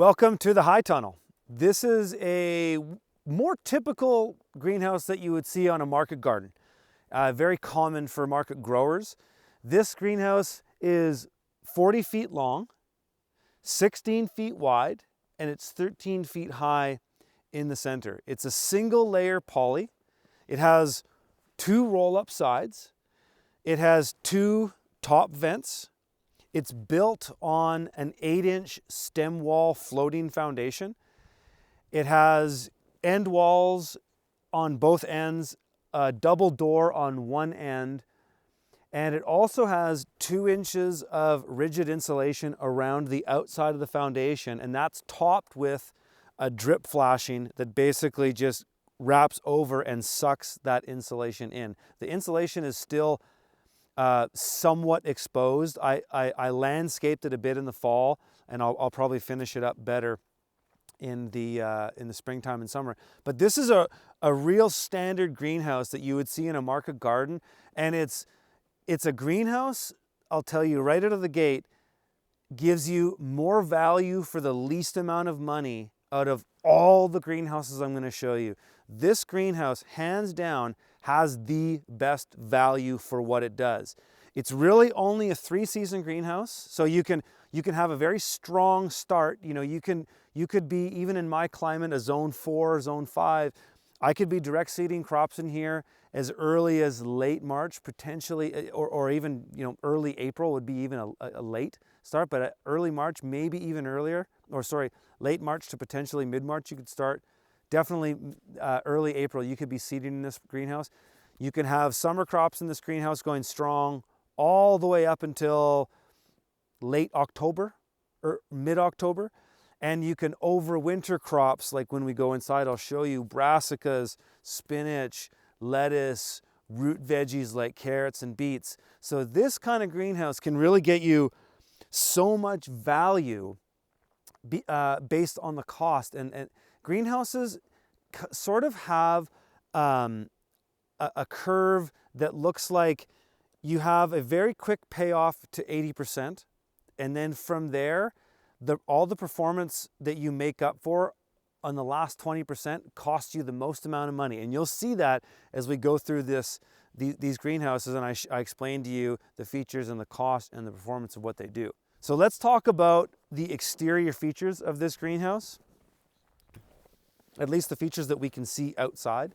Welcome to the high tunnel. This is a more typical greenhouse that you would see on a market garden. Very common for market growers. This greenhouse is 40 feet long, 16 feet wide, and it's 13 feet high in the center. It's a single layer poly. It has two roll-up sides. It has two top vents. It's built on an 8-inch stem wall floating foundation. It has end walls on both ends, a double door on one end, and it also has 2 inches of rigid insulation around the outside of the foundation, and that's topped with a drip flashing that basically just wraps over and sucks that insulation in. The insulation is still somewhat exposed. I landscaped it a bit in the fall, and I'll probably finish it up better in the springtime and summer. But this is a real standard greenhouse that you would see in a market garden, and it's a greenhouse, I'll tell you right out of the gate, gives you more value for the least amount of money out of all the greenhouses I'm going to show you. This greenhouse, hands down, has the best value for what it does. It's really only a 3-season greenhouse, so you can have a very strong start. You know, you could be, even in my climate, a zone 4, zone 5. I could be direct seeding crops in here as early as late March, potentially, or even, you know, early April would be even a late start, but early March, maybe even earlier, or sorry, late March to potentially mid-March you could start. Definitely early April, you could be seeding in this greenhouse. You can have summer crops in this greenhouse going strong all the way up until late October or mid-October. And you can overwinter crops, like when we go inside, I'll show you brassicas, spinach, lettuce, root veggies like carrots and beets. So this kind of greenhouse can really get you so much value based on the cost. And greenhouses sort of have a curve that looks like you have a very quick payoff to 80%, and then from there, all the performance that you make up for on the last 20% costs you the most amount of money. And you'll see that as we go through these greenhouses, and I explain to you the features and the cost and the performance of what they do. So let's talk about the exterior features of this greenhouse, at least the features that we can see outside.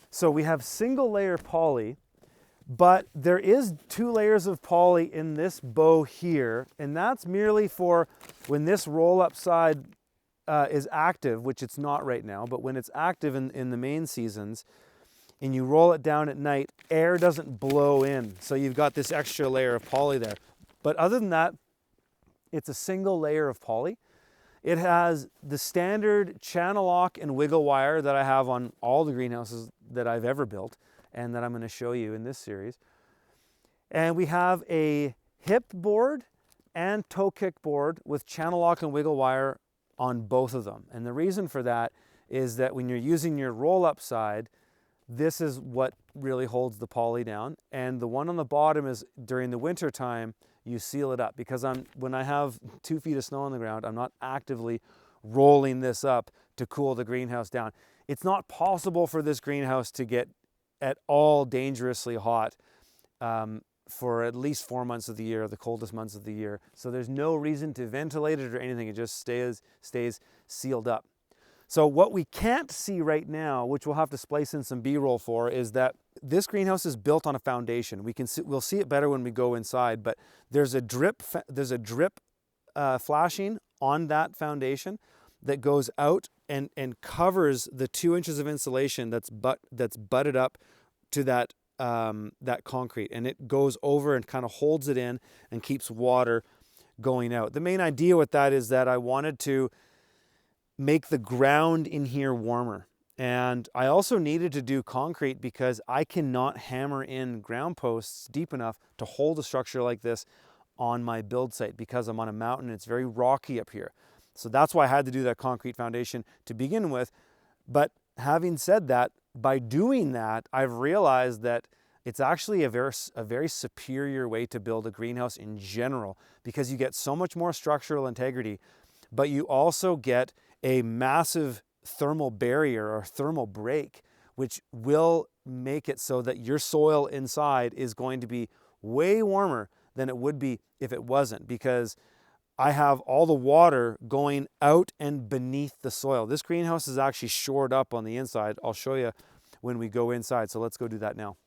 So we have single layer poly, but there is 2 layers of poly in this bow here, and that's merely for when this roll-up side is active, which it's not right now, but when it's active in the main seasons, and you roll it down at night, air doesn't blow in. So you've got this extra layer of poly there. But other than that, it's a single layer of poly. It has the standard channel lock and wiggle wire that I have on all the greenhouses that I've ever built and that I'm going to show you in this series. And we have a hip board and toe kick board with channel lock and wiggle wire on both of them. And the reason for that is that when you're using your roll-up side, this is what really holds the poly down. And the one on the bottom is during the winter time, you seal it up, because when I have 2 feet of snow on the ground, I'm not actively rolling this up to cool the greenhouse down. It's not possible for this greenhouse to get at all dangerously hot for at least 4 months of the year, the coldest months of the year. So there's no reason to ventilate it or anything. It just stays sealed up. So what we can't see right now, which we'll have to splice in some B-roll for, is that this greenhouse is built on a foundation. We'll see it better when we go inside, but there's a drip flashing on that foundation that goes out and covers the 2 inches of insulation that's butted up to that concrete, and it goes over and kind of holds it in and keeps water going out. The main idea with that is that I wanted to make the ground in here warmer. And I also needed to do concrete because I cannot hammer in ground posts deep enough to hold a structure like this on my build site, because I'm on a mountain. It's very rocky up here. So that's why I had to do that concrete foundation to begin with. But having said that, by doing that, I've realized that it's actually a very superior way to build a greenhouse in general, because you get so much more structural integrity but you also get a massive thermal barrier or thermal break, which will make it so that your soil inside is going to be way warmer than it would be if it wasn't, because I have all the water going out and beneath the soil. This greenhouse is actually shored up on the inside. I'll show you when we go inside, so let's go do that now.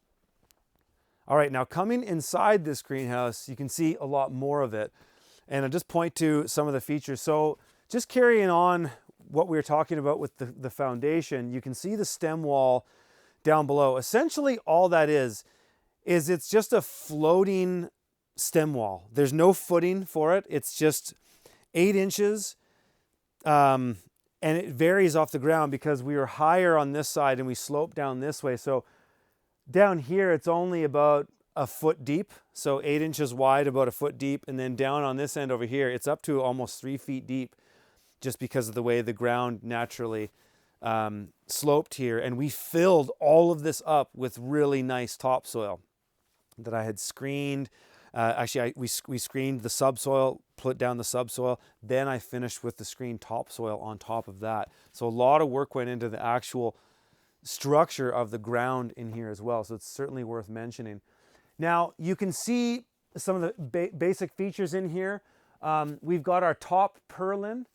All right, now coming inside this greenhouse, you can see a lot more of it. And I'll just point to some of the features. So just carrying on what we were talking about with the foundation, you can see the stem wall down below. Essentially all that is it's just a floating stem wall. There's no footing for it. It's just 8 inches. And it varies off the ground because we were higher on this side and we slope down this way. So down here, it's only about a foot deep. So 8 inches wide, about a foot deep. And then down on this end over here, it's up to almost 3 feet deep just because of the way the ground naturally sloped here. And we filled all of this up with really nice topsoil that I had screened. We screened the subsoil, put down the subsoil. Then I finished with the screened topsoil on top of that. So a lot of work went into the actual structure of the ground in here as well. So it's certainly worth mentioning. Now you can see some of the basic features in here. We've got our top purlin,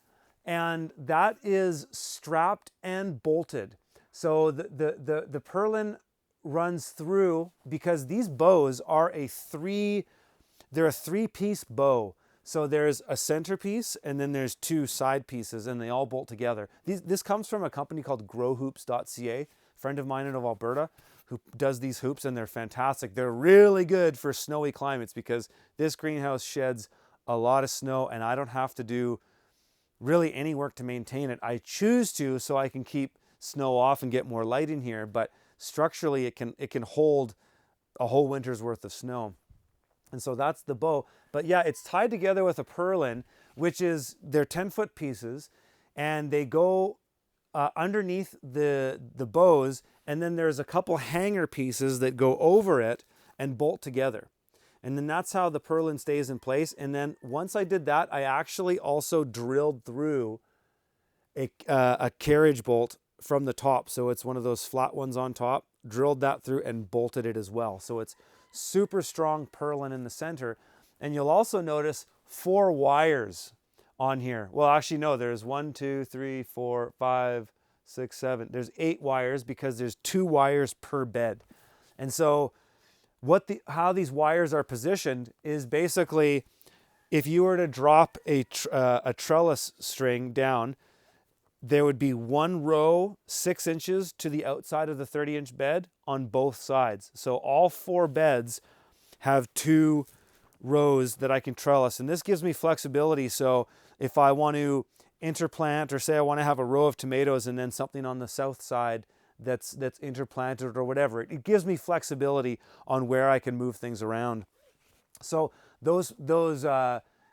and that is strapped and bolted. So the purlin runs through, because these bows are they're a 3-piece bow. So there's a centerpiece and then there's 2 side pieces, and they all bolt together. This comes from a company called growhoops.ca, a friend of mine out of Alberta who does these hoops, and they're fantastic. They're really good for snowy climates because this greenhouse sheds a lot of snow and I don't have to do really any work to maintain it. I choose to so I can keep snow off and get more light in here, but structurally it can hold a whole winter's worth of snow. And so that's the bow. But yeah, it's tied together with a purlin, which is, they're 10-foot pieces, and they go underneath the bows, and then there's a couple hanger pieces that go over it and bolt together. And then that's how the purlin stays in place. And then once I did that, I actually also drilled through a carriage bolt from the top. So it's one of those flat ones on top, drilled that through and bolted it as well. So it's super strong purlin in the center. And you'll also notice 4 wires on here. Well, actually, no, there's 1, 2, 3, 4, 5, 6, 7. There's 8 wires because there's 2 wires per bed. And so how these wires are positioned is basically, if you were to drop a trellis string down, there would be 1 row 6 inches to the outside of the 30-inch bed on both sides. So all 4 beds have 2 rows that I can trellis. And this gives me flexibility. So if I want to interplant, or say I want to have a row of tomatoes and then something on the south side that's interplanted or whatever, it gives me flexibility on where I can move things around. So those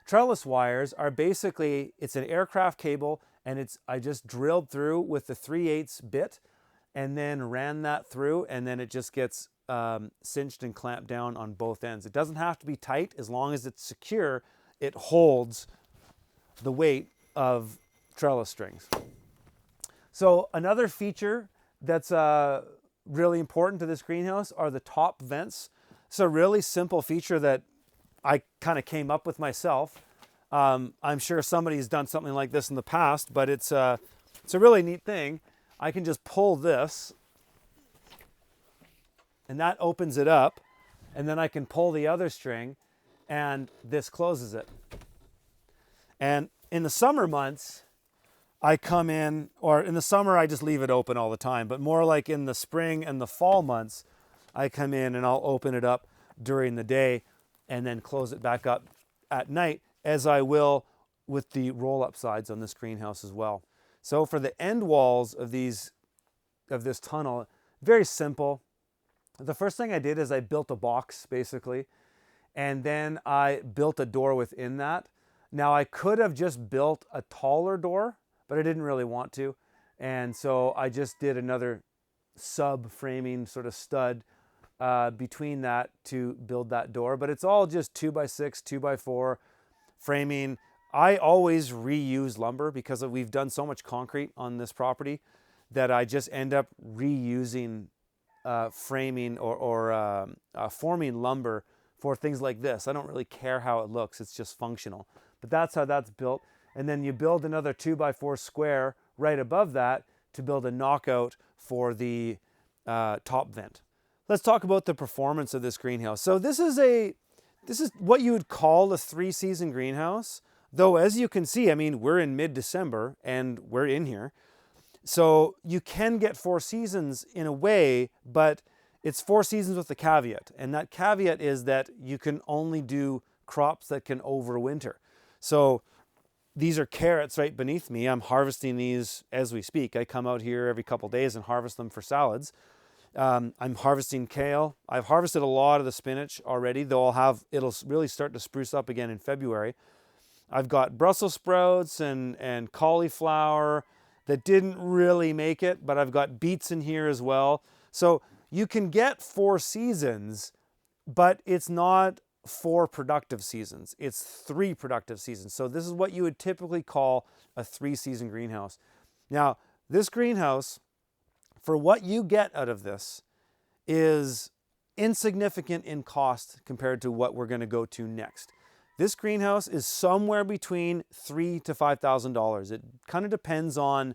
trellis wires are basically, it's an aircraft cable, and I just drilled through with the 3/8 bit and then ran that through, and then it just gets cinched and clamped down on both ends. It doesn't have to be tight. As long as it's secure, it holds the weight of trellis strings. So another feature that's really important to this greenhouse are the top vents. It's a really simple feature that I kind of came up with myself. I'm sure somebody's done something like this in the past, but it's a really neat thing. I can just pull this, and that opens it up, and then I can pull the other string, and this closes it. And in the summer months, I come in, or in the summer I just leave it open all the time, but more like in the spring and the fall months, I come in and I'll open it up during the day and then close it back up at night, as I will with the roll-up sides on this greenhouse as well. So for the end walls of this tunnel, very simple. The first thing I did is I built a box, basically, and then I built a door within that. Now I could have just built a taller door, but I didn't really want to. And so I just did another sub-framing sort of stud between that to build that door. But it's all just 2x6, 2x4 framing. I always reuse lumber because we've done so much concrete on this property that I just end up reusing framing or forming lumber for things like this. I don't really care how it looks, it's just functional. But that's how that's built. And then you build another 2x4 square right above that to build a knockout for the top vent. Let's talk about the performance of this greenhouse. So this is what you would call a 3-season greenhouse. Though as you can see, I mean, we're in mid-December and we're in here. So you can get 4 seasons in a way, but it's 4 seasons with a caveat. And that caveat is that you can only do crops that can overwinter. So these are carrots right beneath me. I'm harvesting these as we speak. I come out here every couple days and harvest them for salads. I'm harvesting kale. I've harvested a lot of the spinach already, though it'll really start to spruce up again in February. I've got Brussels sprouts and cauliflower that didn't really make it, but I've got beets in here as well. So you can get 4 seasons, but it's not 4 productive seasons. It's 3 productive seasons. So this is what you would typically call a 3-season greenhouse. Now, this greenhouse, for what you get out of this, is insignificant in cost compared to what we're going to go to next. This greenhouse is somewhere between $3,000 to $5,000. It kind of depends on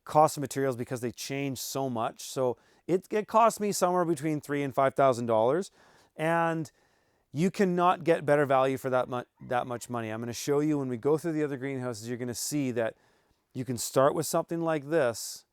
cost of materials because they change so much. So it cost me somewhere between $3,000 and $5,000, and you cannot get better value for that much money. I'm going to show you when we go through the other greenhouses. You're going to see that you can start with something like this,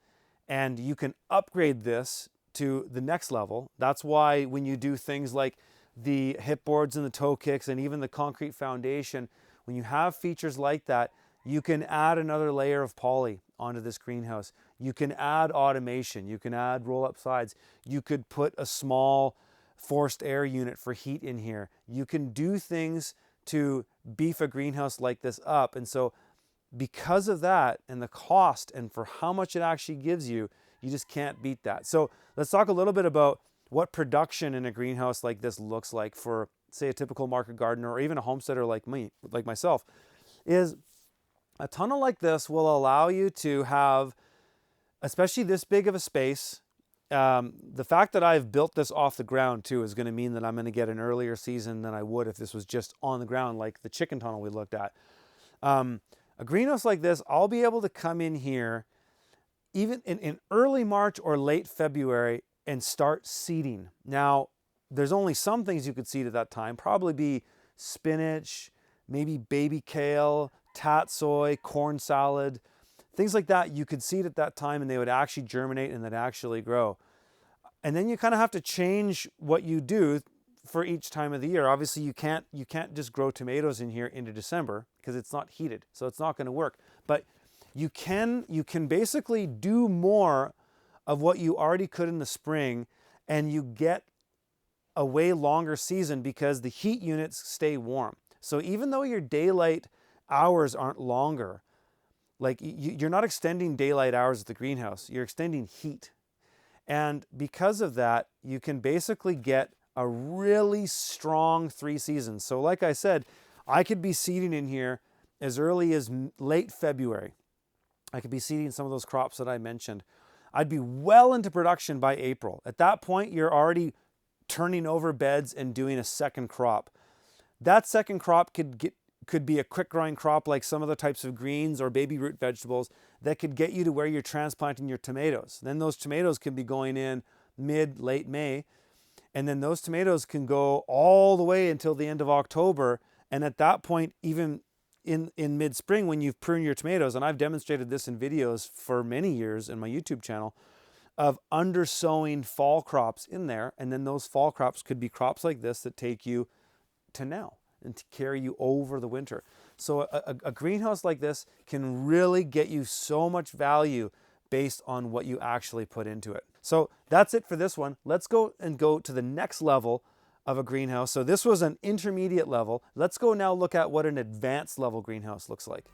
and you can upgrade this to the next level. That's why when you do things like the hip boards and the toe kicks and even the concrete foundation, when you have features like that, you can add another layer of poly onto this greenhouse. You can add automation. You can add roll-up sides. You could put a small forced air unit for heat in here. You can do things to beef a greenhouse like this up. And so because of that and the cost and for how much it actually gives you, you just can't beat that. So let's talk a little bit about what production in a greenhouse like this looks like for, say, a typical market gardener or even a homesteader like me, like myself. Is a tunnel like this will allow you to have, especially this big of a space. The fact that I've built this off the ground too is going to mean that I'm going to get an earlier season than I would if this was just on the ground like the chicken tunnel we looked at. A greenhouse like this, I'll be able to come in here even in early March or late February and start seeding. Now, there's only some things you could seed at that time, probably be spinach, maybe baby kale, tatsoi, corn salad, things like that you could seed at that time and they would actually germinate and they'd actually grow. And then you kind of have to change what you do for each time of the year. Obviously, you can't just grow tomatoes in here into December because it's not heated, so it's not going to work. But you can basically do more of what you already could in the spring, and you get a way longer season because the heat units stay warm. So even though your daylight hours aren't longer, like you're not extending daylight hours at the greenhouse, you're extending heat. And because of that, you can basically get a really strong 3 seasons. So like I said, I could be seeding in here as early as late February. I could be seeding some of those crops that I mentioned. I'd be well into production by April. At that point, you're already turning over beds and doing a second crop. That second crop could be a quick growing crop like some of the types of greens or baby root vegetables that could get you to where you're transplanting your tomatoes. Then those tomatoes can be going in late May, and then those tomatoes can go all the way until the end of October. And at that point, even in mid-spring when you've pruned your tomatoes, and I've demonstrated this in videos for many years in my YouTube channel, of undersowing fall crops in there, and then those fall crops could be crops like this that take you to now and to carry you over the winter. So a greenhouse like this can really get you so much value based on what you actually put into it. So that's it for this one. Let's go to the next level of a greenhouse. So this was an intermediate level. Let's go now look at what an advanced level greenhouse looks like.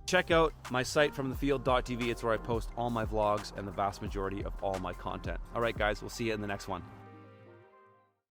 Check out my site fromthefield.tv. It's where I post all my vlogs and the vast majority of all my content. All right, guys, we'll see you in the next one.